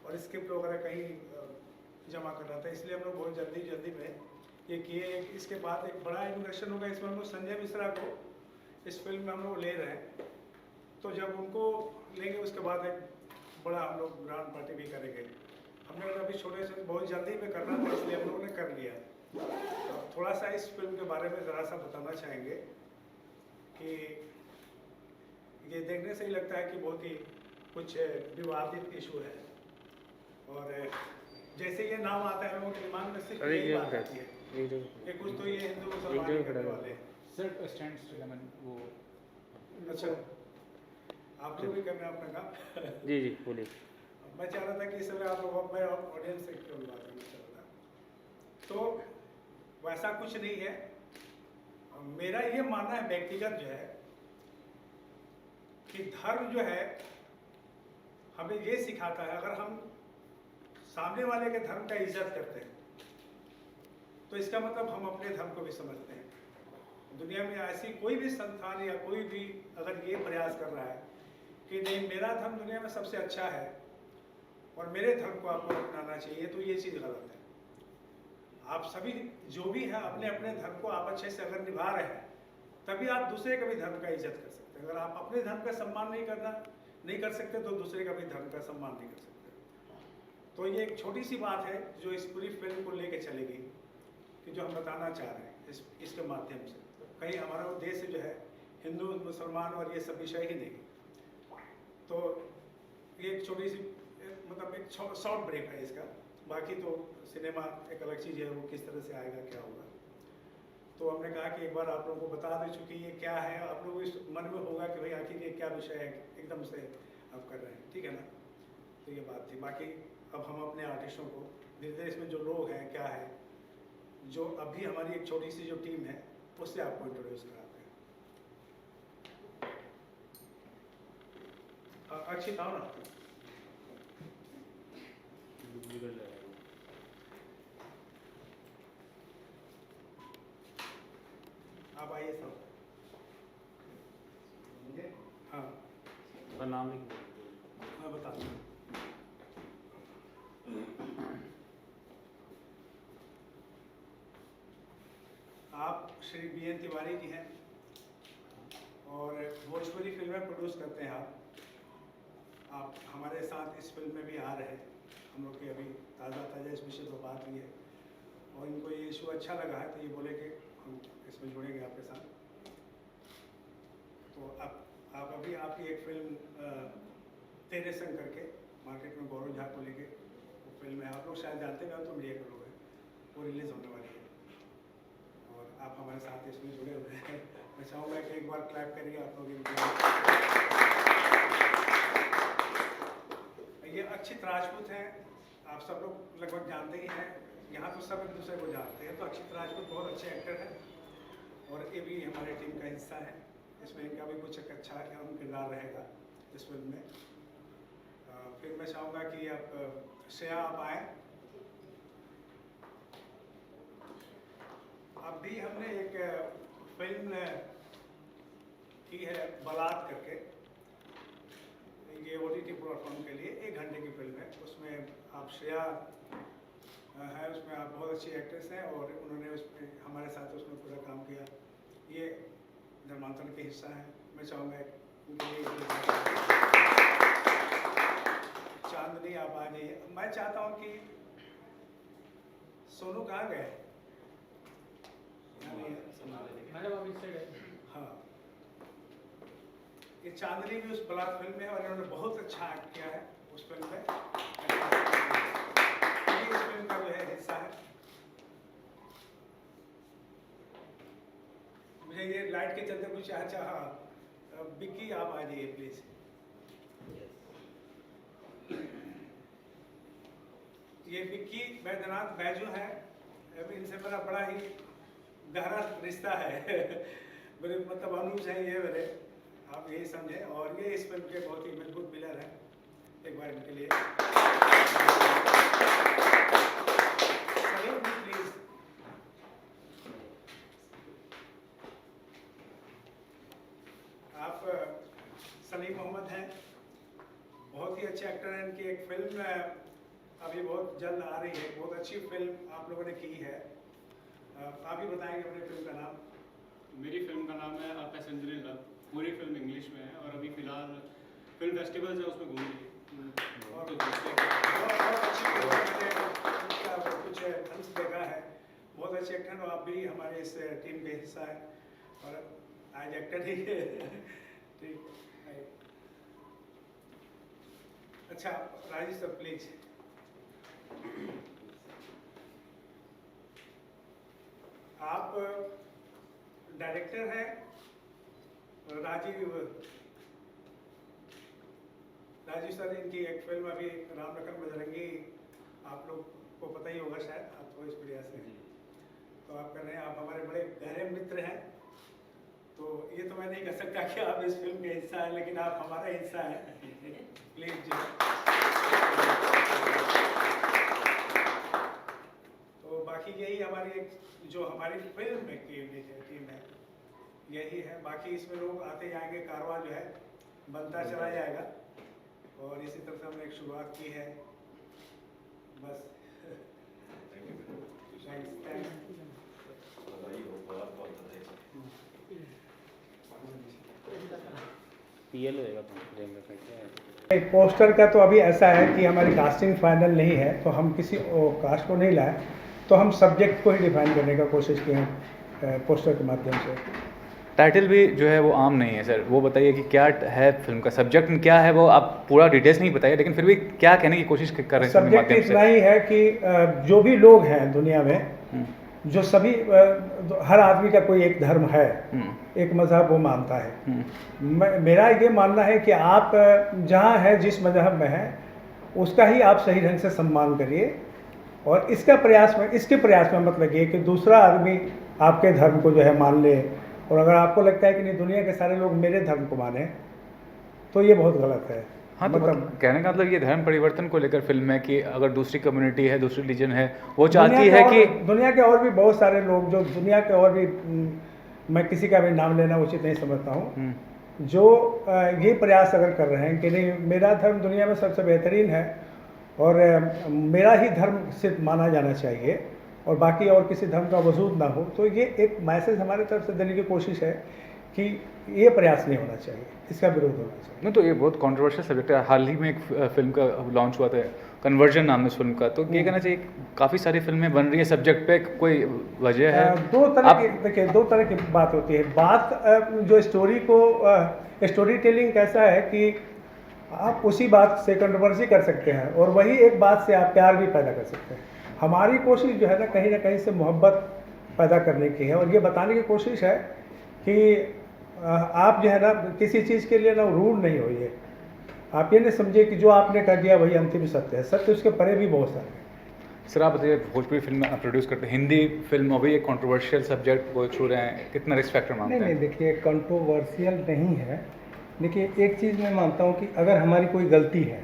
और स्क्रिप्ट वगैरह कहीं जमा करना था, इसलिए हम लोग बहुत जल्दी में ये किए। इसके बाद एक बड़ा इनोवेशन होगा, इसमें हम लोग संजय मिश्रा को इस फिल्म में हम लोग ले रहे हैं। तो जब उनको लेंगे उसके बाद एक बड़ा हम लोग ग्रांड पार्टी भी करेंगे। हमने अभी छोटे से बहुत जल्दी में करना था, इसलिए हम लोगों ने कर लिया। अब थोड़ा सा इस फिल्म के बारे में ज़रा सा बताना चाहेंगे कि ये देखने से ही लगता है कि बहुत ही कुछ विवादित इशू है, और जैसे ये नाम आता है लोगों के दिमाग में सिर्फ यही बात आती है कि कुछ तो ये हिंदू मुसलमान करने वाले हैं। सर स्टैंड वो अच्छा, आप लोग भी करना अपना काम। जी बोलिए। मैं चाह रहा था कि इस समय आप लोग, मैं ऑडियंस से क्यों बात करना चाह रहा था, तो वैसा कुछ नहीं है। मेरा ये मानना है व्यक्तिगत जो है कि धर्म जो है हमें ये सिखाता है, अगर हम सामने वाले के धर्म का इज्जत करते हैं तो इसका मतलब हम अपने धर्म को भी समझते हैं। दुनिया में ऐसी कोई भी संस्थान या कोई भी अगर ये प्रयास कर रहा है कि नहीं मेरा धर्म दुनिया में सबसे अच्छा है और मेरे धर्म को आपको अपनाना चाहिए, तो ये चीज़ गलत है। आप सभी जो भी हैं अपने अपने धर्म को आप अच्छे से अगर निभा रहे हैं तभी आप दूसरे का भी धर्म का इज्जत कर सकते हैं। अगर आप अपने धर्म का सम्मान नहीं कर सकते तो दूसरे का भी धर्म का सम्मान नहीं कर सकते। तो ये एक छोटी सी बात है जो इस पूरी फिल्म को लेके चलेगी, कि जो हम बताना चाह रहे हैं इसके माध्यम से। कहीं हमारा उद्देश्य जो है हिंदू मुसलमान और ये सब विषय ही नहीं। तो ये एक छोटी सी मतलब एक शॉर्ट ब्रेक है इसका। बाकी तो सिनेमा एक अलग चीज़ है, वो किस तरह से आएगा क्या होगा। तो हमने कहा कि एक बार आप लोगों को बता दे चुकी ये क्या है, आप लोगों के मन में होगा कि भाई आखिर ये क्या विषय है, एकदम से आप कर रहे हैं, ठीक है ना। तो ये बात थी। बाकी अब हम अपने आर्टिस्टों को निर्देश में जो लोग हैं क्या है, जो अभी हमारी एक छोटी सी जो टीम है उससे आपको इंट्रोड्यूस कराते हैं। अच्छी था ना, आप आइए सब। हाँ नाम मैं बता दूँ। आप श्री BN तिवारी जी हैं और भोजपुरी फिल्में प्रोड्यूस करते हैं आप हमारे साथ इस फिल्म में भी आ रहे हैं। हम लोग की अभी ताज़ा इस विषय पर बात हुई है और इनको ये इशू अच्छा लगा है, तो ये बोले कि हम इसमें जुड़ेंगे आपके साथ। तो आप अभी आपकी एक फिल्म तेरे संग करके मार्केट में गौरव झा को लेके वो फिल्म है, आप लोग शायद जानते हैं, तो मीडिया के लोग हैं, वो रिलीज़ होने वाली है और आप हमारे साथ इसमें जुड़े हुए हैं। मैं चाहूँगा कि एक बार क्लैप करिए आप लोग इनके। ये अक्षित राजपूत हैं, आप सब लोग लगभग जानते ही हैं, यहाँ तो सब एक दूसरे को जानते हैं। तो अक्षित राजपूत बहुत अच्छे एक्टर हैं और ये भी हमारे टीम का हिस्सा है। इसमें इनका भी कुछ एक अच्छा अहम किरदार रहेगा इस फिल्म में। फिर मैं चाहूँगा कि आप श्रेया आप आए। अभी हमने एक फिल्म की है बारात करके, ये OTT प्लेटफॉर्म के लिए 1 घंटे की फिल्म है। उसमें आप श्रेया है, उसमें आप बहुत अच्छी एक्ट्रेस हैं और उन्होंने उसमें हमारे साथ उसमें पूरा काम किया। ये धर्मांतरण के हिस्सा है। मैं चाहूँगा उनके लिए चांदनी आप आ जाइए। मैं चाहता हूँ कि सोनू कहाँ गए? हाँ, ये चांदनी भी उस बारात फिल्म में है और इन्होंने बहुत अच्छा एक्ट किया है उस फिल्म में। इस फिल्म का जो है हिस्सा है। मुझे ये लाइट के चलते कुछ अच्छा बिक्की आप आ जाइए प्लीज। ये बिक्की बैद्यनाथ बैजू है, इनसे मेरा बड़ा ही गहरा रिश्ता है। मेरे मतलब अनुज है ये मेरे, आप यही समझे। और ये इस फिल्म के बहुत ही मजबूत पिलर है। एक बार इनके लिए प्लीज। आप सलीम मोहम्मद हैं, बहुत ही अच्छे एक्टर हैं। इनकी एक फिल्म अभी बहुत जल्द आ रही है, बहुत अच्छी फिल्म आप लोगों ने की है। आप ही बताएंगे अपनी फिल्म का नाम। मेरी फिल्म का नाम है अ पैसेंजर इन लव। पूरी फिल्म इंग्लिश में है और अभी फ़िलहाल फिल्म फेस्टिवल्स है उसमें घूम रही है। और बहुत अच्छी फिल्म है, मैंने कुछ अंश देखा है। बहुत अच्छे एक्टर हो आप भी, हमारे इस टीम के हिस्सा है और आज एक्टर ही है। ठीक है। अच्छा राजेश सर प्लीज। आप डायरेक्टर हैं राजीव सर, इनकी एक फिल्म अभी राम लखन बजरंगी आप लोग को पता ही होगा शायद, आप तो इस मीडिया से तो आप कर रहे हैं। आप हमारे बड़े गहरे मित्र हैं, तो ये तो मैं नहीं कह सकता कि आप इस फिल्म के हिस्सा हैं, लेकिन आप हमारा हिस्सा हैं। प्लीज जी। तो बाकी यही हमारी एक जो हमारी फिल्म में टीम है यही है। बाकी इसमें लोग आते जाएंगे, कारवां जो है बनता चला जाएगा और इसी तरह से हमने एक शुरुआत की है। बस एक पोस्टर का तो अभी ऐसा है कि हमारी कास्टिंग फाइनल नहीं है, तो हम किसी कास्ट को नहीं लाए, तो हम सब्जेक्ट को ही डिफाइन करने का कोशिश किए हैं पोस्टर के माध्यम से। टाइटल भी जो है वो आम नहीं है सर, वो बताइए कि क्या है फिल्म का सब्जेक्ट में, क्या है वो आप पूरा डिटेल्स नहीं बताइए, लेकिन फिर भी क्या कहने की कोशिश कर रहे हैं फिल्म के सब्जेक्ट माध्यम इतना से। ही है कि जो भी लोग हैं दुनिया में, जो सभी हर आदमी का कोई एक धर्म है, एक मजहब वो मानता है। मेरा ये मानना है कि आप जहाँ हैं, जिस मजहब में हैं, उसका ही आप सही ढंग से सम्मान करिए और इसके प्रयास में मत लगिए कि दूसरा आदमी आपके धर्म को जो है मान ले। और अगर आपको लगता है कि नहीं दुनिया के सारे लोग मेरे धर्म को माने, तो ये बहुत गलत है। हाँ, तो कहने का मतलब ये धर्म परिवर्तन को लेकर फिल्म है कि अगर दूसरी कम्युनिटी है, दूसरी रिलीजन है, वो चाहती है कि दुनिया के और भी बहुत सारे लोग जो दुनिया के और भी, मैं किसी का भी नाम लेना उचित नहीं समझता हूँ, जो ये प्रयास अगर कर रहे हैं कि नहीं मेरा धर्म दुनिया में सबसे बेहतरीन है और मेरा ही धर्म सिर्फ माना जाना चाहिए और बाकी और किसी धर्म का वजूद ना हो, तो ये एक मैसेज हमारे तरफ से देने की कोशिश है कि ये प्रयास नहीं होना चाहिए, इसका विरोध होना चाहिए। नहीं, तो ये बहुत कंट्रोवर्शियल सब्जेक्ट है। हाल ही में एक फिल्म का लॉन्च हुआ था, कन्वर्जन नाम है इस फिल्म का, तो ये कहना चाहिए काफ़ी सारी फिल्में बन रही है सब्जेक्ट पे, कोई वजह है? दो तरह की बात होती है। बात जो स्टोरी टेलिंग कैसा है कि आप उसी बात से कंट्रोवर्सी कर सकते हैं और वही एक बात से आप प्यार भी पैदा कर सकते हैं। हमारी कोशिश जो है ना कहीं से मोहब्बत पैदा करने की है और ये बताने की कोशिश है कि आप जो है ना किसी चीज़ के लिए ना रूड नहीं होइए। आप ये नहीं समझिए कि जो आपने कर दिया वही अंतिम सत्य है, सत्य उसके परे भी बहुत सारे हैं। सर आप बताइए, भोजपुरी फिल्म आप प्रोड्यूस करते हैं, हिंदी फिल्म अभी एक कंट्रोवर्शियल सब्जेक्ट वो छू रहे हैं, कितना रिस्क फैक्टर मानते हैं? नहीं, देखिए कंट्रोवर्शियल नहीं है। देखिए एक चीज़ मैं मानता हूँ कि अगर हमारी कोई गलती है,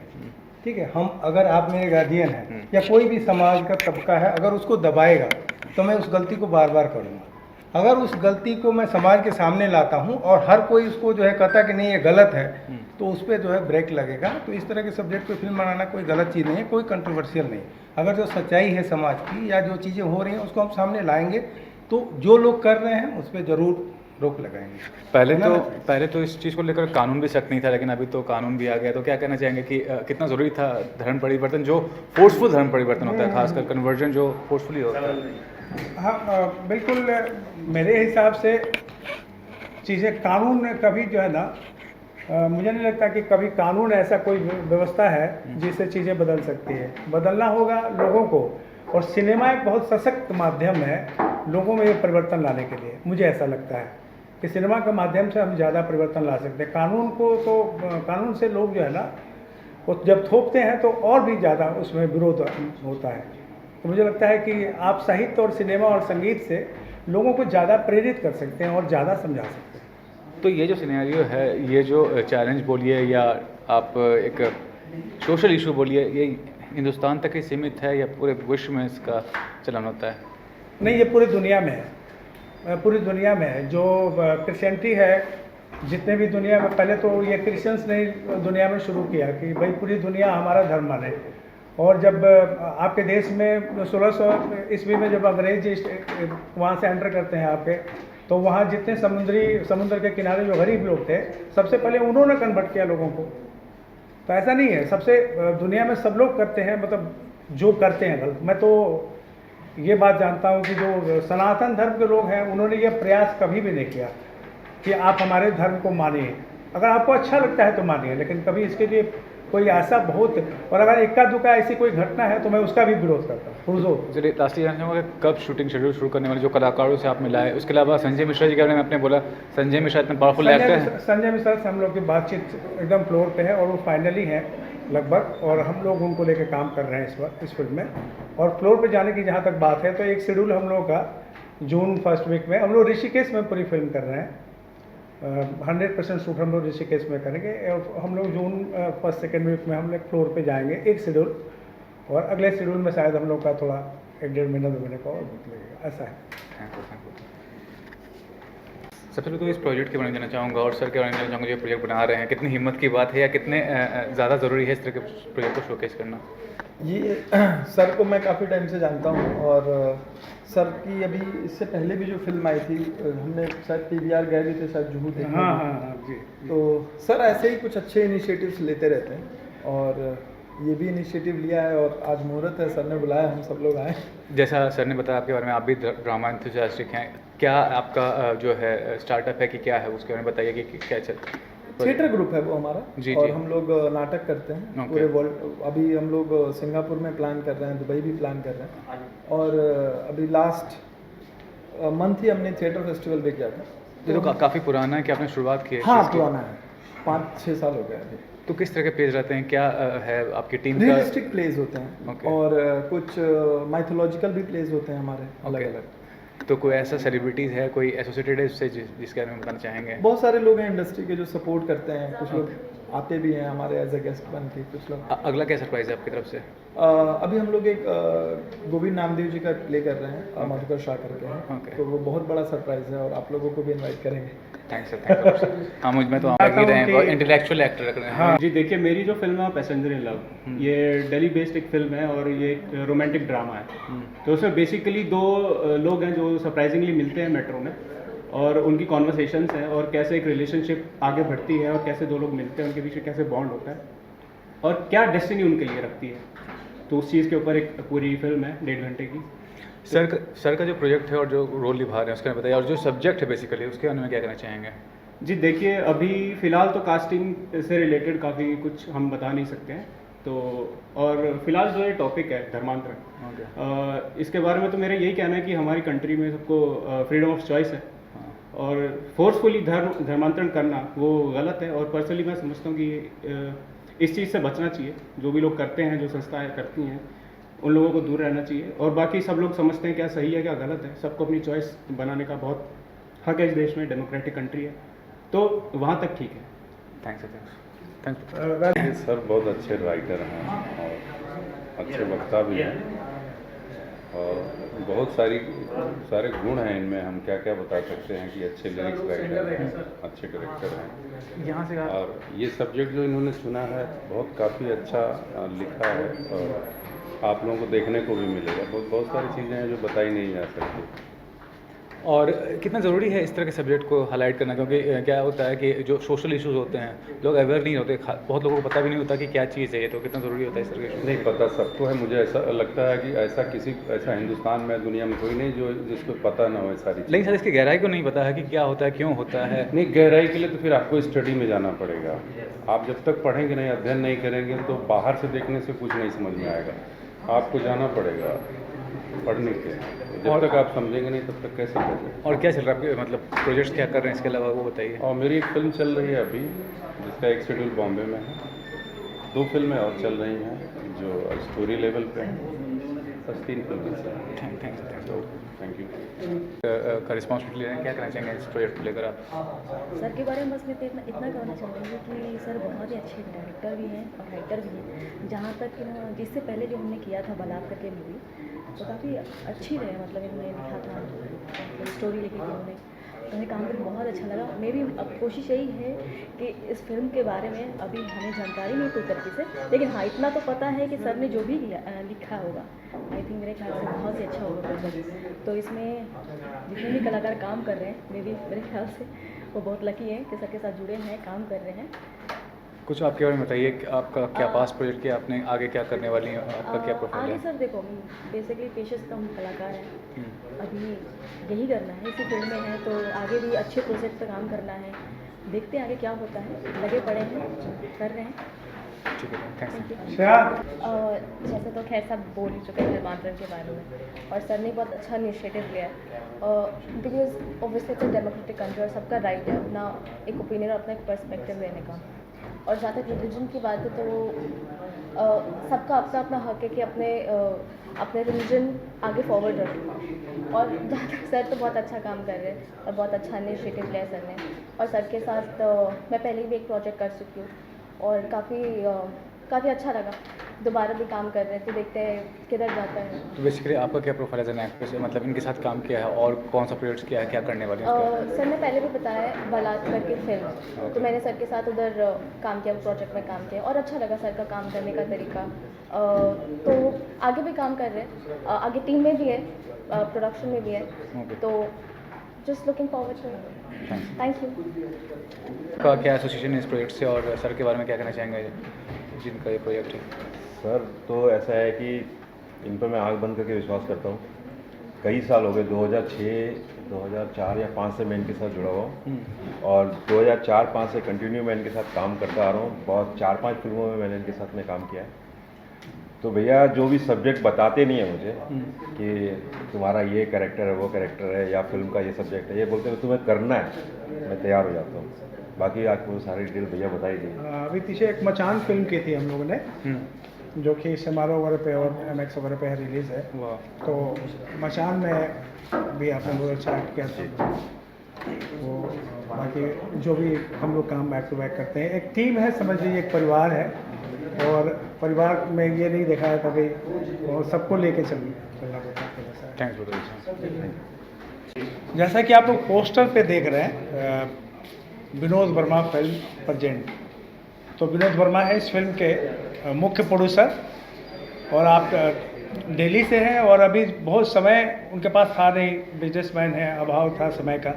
ठीक है, अगर आप मेरे गार्जियन हैं या कोई भी समाज का तबका है, अगर उसको दबाएगा तो मैं उस गलती को बार बार करूँगा। अगर उस गलती को मैं समाज के सामने लाता हूँ और हर कोई उसको जो है कहता कि नहीं ये गलत है, तो उस पर जो है ब्रेक लगेगा। तो इस तरह के सब्जेक्ट पे फिल्म बनाना कोई गलत चीज़ नहीं है, कोई कंट्रोवर्शियल नहीं। अगर जो सच्चाई है समाज की या जो चीज़ें हो रही हैं उसको हम सामने लाएंगे, तो जो लोग कर रहे हैं उस पर ज़रूर रोक लगाएंगे। पहले तो इस चीज़ को लेकर कानून भी सख्त नहीं था, लेकिन अभी तो कानून भी आ गया। तो क्या कहना चाहेंगे कि कितना ज़रूरी था धर्म परिवर्तन, जो फोर्सफुल धर्म परिवर्तन होता है, खासकर कन्वर्जन जो फोर्सफुली होता है? हाँ बिल्कुल, मेरे हिसाब से चीज़ें कानून कभी जो है ना, मुझे नहीं लगता कि कभी कानून ऐसा कोई व्यवस्था है जिससे चीज़ें बदल सकती है। बदलना होगा लोगों को, और सिनेमा एक बहुत सशक्त माध्यम है लोगों में ये परिवर्तन लाने के लिए। मुझे ऐसा लगता है कि सिनेमा के माध्यम से हम ज़्यादा परिवर्तन ला सकते हैं। कानून से लोग जो है ना वो जब थोपते हैं तो और भी ज़्यादा उसमें विरोध होता है। तो मुझे लगता है कि आप साहित्य और सिनेमा और संगीत से लोगों को ज़्यादा प्रेरित कर सकते हैं और ज़्यादा समझा सकते हैं। तो ये जो सिनेरियो है, ये जो चैलेंज बोलिए या आप एक सोशल इशू बोलिए, ये हिंदुस्तान तक ही सीमित है या पूरे विश्व में इसका चलन होता है? नहीं, ये पूरी दुनिया में है, पूरी दुनिया में है। जो क्रिश्चियनिटी है, जितने भी दुनिया में, पहले तो ये क्रिश्चियंस ने दुनिया में शुरू किया कि भाई पूरी दुनिया हमारा धर्म माने, और जब आपके देश में 1600 ईस्वी में जब अंग्रेज वहाँ से एंटर करते हैं आपके, तो वहाँ जितने समुद्र के किनारे जो गरीब लोग थे, सबसे पहले उन्होंने कन्वर्ट किया लोगों को। तो ऐसा नहीं है, सबसे दुनिया में सब लोग करते हैं, मतलब जो करते हैं गलत। मैं तो ये बात जानता हूँ कि जो सनातन धर्म के लोग हैं, उन्होंने ये प्रयास कभी भी नहीं किया कि आप हमारे धर्म को मानिए। अगर आपको अच्छा लगता है तो मानिए, लेकिन कभी इसके लिए कोई ऐसा बहुत, और अगर इक्का दुक्का ऐसी कोई घटना है तो मैं उसका भी विरोध करता हूँ, पुरजोर। चलिए लास्टली जानना चाहूँगा कब शूटिंग शेड्यूल शुरू करने वाले, जो कलाकारों से आप मिलाए। उसके अलावा संजय मिश्रा जी के बारे में आपने बोला, संजय मिश्रा इतने पावरफुल एक्टर हैं। संजय मिश्रा से हम लोग की बातचीत एकदम फ्लोर पे है और वो फाइनली है लगभग, और हम लोग उनको लेकर काम कर रहे हैं इस वक्त इस फिल्म में। और फ्लोर पे जाने की जहाँ तक बात है, तो एक शेड्यूल हम लोगों का जून फर्स्ट वीक में, हम लोग ऋषिकेश में पूरी फिल्म कर रहे हैं। 100% शूट हम लोग ऋषिकेश में करेंगे, और हम लोग जून फर्स्ट सेकेंड वीक में हम लोग फ्लोर पे जाएंगे, एक शेड्यूल। और अगले शेड्यूल में शायद हम लोग का थोड़ा 1-1.5 महीना 2 महीने का और वक्त लगेगा, ऐसा है। Thank you. सबसे पहले तो इस प्रोजेक्ट के बारे में जानना चाहूँगा, और सर के बारे में जानना चाहूँगा, जो प्रोजेक्ट बना रहे हैं कितनी हिम्मत की बात है, या कितने ज़्यादा ज़रूरी है इस तरह के प्रोजेक्ट को शोकेस करना। ये सर को मैं काफ़ी टाइम से जानता हूँ, और सर की अभी इससे पहले भी जो फिल्म आई थी, हमने शायद PVR गए भी थे, शायद जुहू थे। हाँ जी। तो सर ऐसे ही कुछ अच्छे इनिशिएटिव्स लेते रहते हैं, और ये भी इनिशिएटिव लिया है, और आज मुहूर्त है, सर ने बुलाया, हम सब लोग आए। जैसा सर ने बताया आपके बारे में, आप भी ड्रामा एंथुसियास्टिक हैं, क्या आपका जो है स्टार्टअप है कि क्या है, उसके बारे में बताइए कि क्या चल। थिएटर ग्रुप है वो हमारा, जी, और जी। हम लोग नाटक करते हैं Okay. पूरे वर्ल्ड। अभी हम लोग सिंगापुर में प्लान कर रहे हैं, दुबई भी प्लान कर रहे हैं, और अभी लास्ट मंथ ही हमने थिएटर फेस्टिवल भी किया था। ये तो काफ़ी पुराना है कि आपने शुरुआत की है। हाँ, इस चीज़ की। पुराना है, 5-6 साल हो गए अभी। तो किस तरह के पेज रहते हैं, क्या है आपकी टीम का। रियलिस्टिक प्लेज होते हैं, Okay. और कुछ माइथोलॉजिकल भी प्लेज होते हैं हमारे, अलग Okay. अलग। तो कोई ऐसा सेलिब्रिटीज़ है, कोई एसोसिएटेड है उससे जिसके बारे में बताना चाहेंगे। बहुत सारे लोग हैं इंडस्ट्री के जो सपोर्ट करते हैं, कुछ लोग आते भी हैं हमारे एज ए गेस्ट बन के, कुछ लोग। अगला क्या सरप्राइज है आपकी तरफ से। अभी हम लोग एक गोविंद नामदेव जी का प्ले कर रहे हैं, मधुकर शाह करके हैं। Okay. तो वो बहुत बड़ा सरप्राइज है, और आप लोगों को भी इनवाइट करेंगे। Thanks sir, thank you. हाँ, मुझ में तो आप लग ही रहे हैं, बहुत इंटेलेक्चुअल एक्टर लग रहे हैं। जी देखिए, मेरी जो फिल्म है पैसेंजर इन लव, ये दिल्ली बेस्ड एक फिल्म है, और ये एक रोमांटिक ड्रामा है। तो उसमें बेसिकली 2 लोग हैं जो सरप्राइजिंगली मिलते हैं मेट्रो में, और उनकी कॉन्वर्सेशंस हैं, और कैसे एक रिलेशनशिप आगे बढ़ती है, और कैसे 2 लोग मिलते हैं, उनके बीच में कैसे बॉन्ड होता है, और क्या डेस्टिनी उनके लिए रखती है। तो उस चीज़ के ऊपर एक पूरी फिल्म है 1.5 घंटे की। सर का जो प्रोजेक्ट है और जो रोल निभा रहे हैं उसके बारे में बताइए, और जो सब्जेक्ट है बेसिकली उसके बारे में क्या कहना चाहेंगे। जी देखिए, अभी फ़िलहाल तो कास्टिंग से रिलेटेड काफ़ी कुछ हम बता नहीं सकते हैं, तो और फिलहाल जो ये टॉपिक है धर्मांतरण, इसके बारे में तो मेरा यही कहना है कि हमारी कंट्री में सबको फ्रीडम ऑफ चॉइस है, और फोर्सफुली धर्मांतरण करना वो गलत है। और पर्सनली मैं समझता हूँ कि इस चीज़ से बचना चाहिए। जो भी लोग करते हैं, जो संस्थाएं करती हैं, उन लोगों को दूर रहना चाहिए, और बाकी सब लोग समझते हैं क्या सही है क्या गलत है। सबको अपनी चॉइस बनाने का बहुत हक है इस देश में, डेमोक्रेटिक कंट्री है, तो वहाँ तक ठीक है। Thanks sir, thanks. ये सर बहुत अच्छे राइटर हैं और अच्छे वक्ता भी हैं, और बहुत सारे गुण हैं इनमें। हम क्या क्या बता सकते हैं कि अच्छे लिरिक्स राइटर हैं, अच्छे डायरेक्टर हैं। यहाँ से और ये सब्जेक्ट जो इन्होंने चुना है बहुत काफ़ी अच्छा लिखा है, और आप लोगों को देखने को भी मिलेगा। बहुत सारी चीज़ें हैं जो बताई नहीं जा सकती। और कितना ज़रूरी है इस तरह के सब्जेक्ट को हाईलाइट करना, क्योंकि क्या होता है कि जो सोशल इश्यूज होते हैं लोग अवेयर नहीं होते, बहुत लोगों को पता भी नहीं होता कि क्या चीज़ है ये, तो कितना ज़रूरी होता है इस तरह के। नहीं पता सबको है, मुझे ऐसा लगता है कि ऐसा हिंदुस्तान में, दुनिया में कोई नहीं जो जिसको पता ना हो सारी चीज़। लेकिन सर इसकी गहराई को नहीं पता है कि क्या होता है, क्यों होता है। नहीं, गहराई के लिए तो फिर आपको स्टडी में जाना पड़ेगा। आप जब तक पढ़ेंगे नहीं, अध्ययन नहीं करेंगे, तो बाहर से देखने से कुछ नहीं समझ में आएगा। आपको जाना पड़ेगा पढ़ने के लिए। जब तक आप समझेंगे नहीं तब तक कैसे करेंगे। और क्या चल रहा है आपके, मतलब प्रोजेक्ट्स क्या कर रहे हैं इसके अलावा, वो बताइए। और मेरी एक फिल्म चल रही है अभी, जिसका एक शेड्यूल बॉम्बे में है। 2 फिल्में और चल रही हैं जो स्टोरी लेवल पे हैं। बस 3 फिल्में चल। Thank you. का रिस्पॉन्सिबिलिटी लेना, क्या करना चाहेंगे इस प्रोजेक्ट को लेकर आप। सर के बारे में बस मैं तो इतना कहना चाहूँगी कि सर बहुत ही अच्छे डायरेक्टर भी हैं और राइटर भी हैं। जहाँ तक जिससे पहले जो हमने किया था बलात करके मूवी, तो काफ़ी अच्छी रहे, मतलब इन्होंने लिखा था, स्टोरी लिखी थी उन्होंने। उन्हें काम करके बहुत अच्छा लगा। मेरी अब कोशिश यही है कि इस फिल्म के बारे में अभी हमें जानकारी नहीं पूरी तरीके से, लेकिन हाँ इतना तो पता है कि सर ने जो भी लिखा होगा आई थिंक मेरे ख्याल से बहुत ही अच्छा होगा प्रोजेक्ट। तो इसमें जितने भी कलाकार काम कर रहे हैं मेरे ख्याल से वो बहुत लकी हैं कि सर के साथ जुड़े हैं, काम कर रहे हैं। कुछ आपके बारे में बताइए कि आपका क्या पास प्रोजेक्ट किया, आपने आगे क्या करने वाली हैं, आपका क्या प्रोफाइल आगे है? सर देखो बेसिकली पेशे से तो हम कलाकार हैं, अभी यही करना है, इसी फील्ड में है तो आगे भी अच्छे प्रोजेक्ट पे काम करना है। देखते हैं आगे क्या होता है, लगे पड़े हैं, कर रहे हैं। ठीक है, थैंक्स। जैसे तो खैर सब बोल ही चुके हैं धर्मांतरण के बारे में, और सर ने बहुत अच्छा इनिशिएटिव लिया है because obviously it's a democratic country और सबका राइट है अपना एक ओपिनियन और अपना एक पर्सपेक्टिव लेने का। और जहाँ तक रिलीजन की बात है तो सबका अपना अपना हक है कि अपने रिलीजन आगे फॉरवर्ड रखें। और जहाँ तक सर तो बहुत अच्छा काम कर रहे हैं और बहुत अच्छा इनिशिएटिव लिया सर ने, और सर के साथ मैं पहले भी एक प्रोजेक्ट कर चुकी हूँ और काफ़ी अच्छा लगा। दोबारा भी काम कर रहे हैं तो देखते हैं किधर जाता है। तो बेसिकली आपका क्या प्रोफाइल है एक्ट्रेस, मतलब इनके साथ काम किया है और कौन सा प्रोजेक्ट्स किया है, क्या करने वाले हैं? सर ने पहले भी बताया है बालात करके फिल्म, तो मैंने सर के साथ उधर काम किया, प्रोजेक्ट में काम किया और अच्छा लगा सर का काम करने का तरीका। तो आगे भी काम कर रहे हैं, आगे टीम में भी है, प्रोडक्शन में भी है, तो just looking forward to. Thank you. का क्या एसोसिएशन है इस प्रोजेक्ट से और सर के बारे में क्या कहना चाहेंगे जिनका ये प्रोजेक्ट है? सर तो ऐसा है कि इन पर मैं आँख बंद करके विश्वास करता हूँ। कई साल हो गए, 2006, 2004 या 5 से मैं इनके साथ जुड़ा हुआ हूँ और 2004-5 से कंटिन्यू मैं इनके साथ काम करता आ रहा हूँ। बहुत 4-5 फिल्मों में मैंने इनके साथ में काम किया है। तो भैया जो भी सब्जेक्ट बताते नहीं है मुझे कि तुम्हारा ये कैरेक्टर है, वो कैरेक्टर है या फिल्म का ये सब्जेक्ट है, ये बोलते हैं तुम्हें करना है, मैं तैयार हो जाता हूँ। बाकी आपको सारी डिटेल भैया बताई दी। अभी पीछे एक मचान फिल्म की थी हम लोगों ने, जो कि समारोह वगैरह पे और MX वगैरह पे रिलीज़ है। तो मचान में भी आपने बहुत अच्छा एक्ट किया था। वो बाकी जो भी हम लोग काम बैक टू बैक करते हैं, एक टीम है, समझ लीजिए एक परिवार है, और परिवार में ये नहीं देखा है कभी, और सबको लेके चलना पड़ता है। थैंक्स बहुत। जैसा कि आप लोग पोस्टर पे देख रहे हैं, विनोद वर्मा फिल्म प्रेजेंट, तो विनोद वर्मा है इस फिल्म के मुख्य प्रोड्यूसर, और आप दिल्ली से हैं और अभी बहुत समय उनके पास था नहीं, बिजनेसमैन है, अभाव था समय का,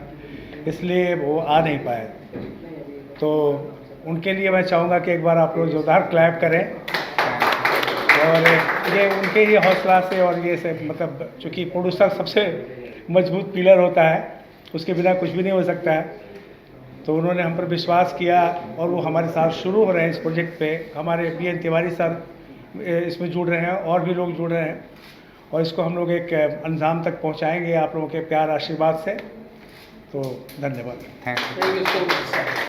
इसलिए वो आ नहीं पाए। तो उनके लिए मैं चाहूँगा कि एक बार आप लोग जोरदार क्लैप करें, और ये उनके ही हौसला से और ये से, मतलब चूँकि प्रोड्यूसर सबसे मजबूत पिलर होता है, उसके बिना कुछ भी नहीं हो सकता है। तो उन्होंने हम पर विश्वास किया और वो हमारे साथ शुरू हो रहे हैं इस प्रोजेक्ट पे। हमारे BN तिवारी सर इसमें जुड़ रहे हैं और भी लोग जुड़ रहे हैं, और इसको हम लोग एक अंजाम तक पहुंचाएंगे आप लोगों के प्यार आशीर्वाद से। तो धन्यवाद। थैंक्स।